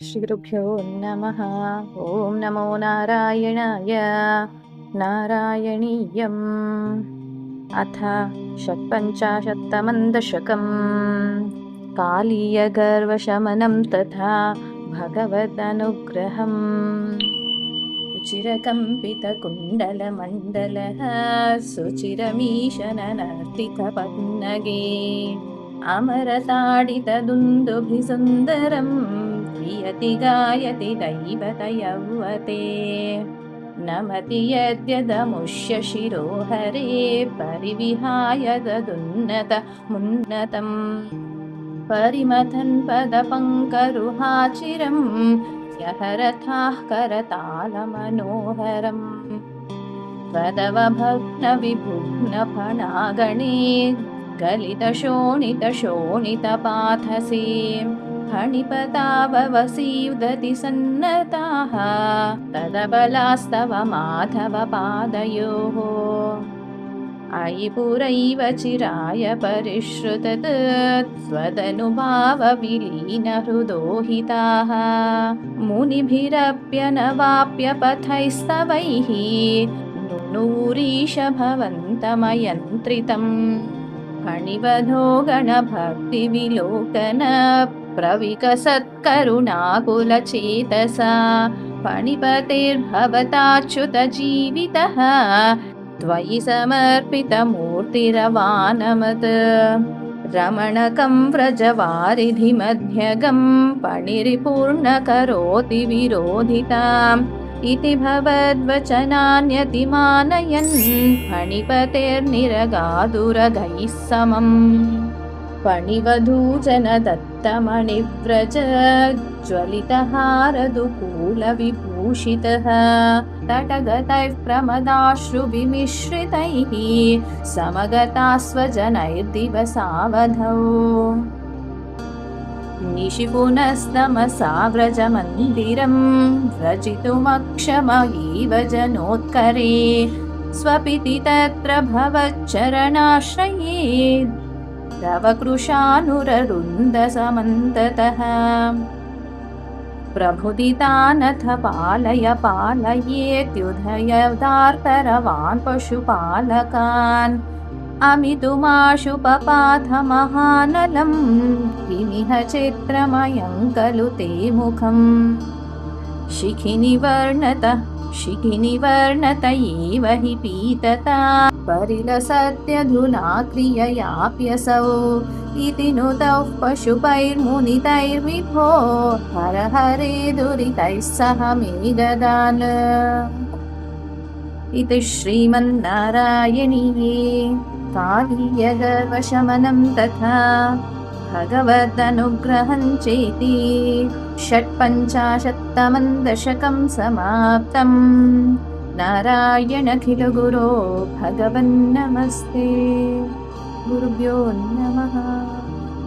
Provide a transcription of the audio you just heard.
श्रीगुरुभ्यो नमः। ॐ नमो नारायणाय। नारायणीयम् अथ षट्पञ्चाशत्तमं दशकम्। कालीयगर्वशमनं तथा भगवदनुग्रहम्। चिरकम्पितकुण्डलमण्डलः सुचिरमीशननर्तितपन्नगे अमरताडितदुन्दुभिसुन्दरम् क्रियति गायति दैवतयौवते। नमति यद्यदमुष्य शिरोहरे परिविहाय ददुन्नतमुन्नतम् परिमथन् पदपङ्करुहाचिरम् यहरथाः करतालमनोहरम् त्वदवभग्नविभुग्नफणागणे गलितशोणितशोणितपाथसे फणिपताववसीदति सन्नताः तदबलास्तव माधव पादयोः। अयि पुरैव चिराय परिश्रुतत् त्वदनुभावविलीनहृदोहिताः मुनिभिरप्यनवाप्य पथैस्तवैः नुनूरीश भवन्तमयन्त्रितम् फणिवधो गणभक्तिविलोकन प्रविकसत्करुणाकुलचेतसा फणिपतेर्भवताच्युतजीवितः त्वयि समर्पितमूर्तिरवानमत् रमणकं व्रजवारिधिमध्यगं फणिरिपूर्णकरोति विरोधिताम् इति भवद्वचनान्यतिमानयन् फणिपतेर्निरगादुरगैः समम् फणिवधूजनदत्तमणिव्रज ज्वलितहारदुकूलविभूषितः तटगतैः प्रमदाश्रुविमिश्रितैः समगता स्वजनैर्दिवसावधौ निशि पुनस्तमसा व्रजमन्दिरं व्रजितुमक्षमयीव जनोत्करे स्वपिति तत्र भवच्चरणाश्रये तव कृशानुररुन्दसमन्ततः प्रभुदितानथ पालय पालयेत्युदयदार्तरवान् पशुपालकान् अमितुमाशुपपाथमहानलं किमिह चित्रमयं खलु ते मुखम् शिखिनिवर्णत एव हि पीतता परिलसत्यधुना क्रिययाप्यसौ इति नुतौ पशुपैर्मुनितैर्विभो हर हरे दुरितैः सह मे ददान। इति श्रीमन्नारायणीये कालीयगर्वशमनं तथा भगवदनुग्रहं चेति षट्पञ्चाशत्तमं दशकं समाप्तम्। नारायणखिलगुरो भगवन्नमस्ते। गुरुभ्यो नमः।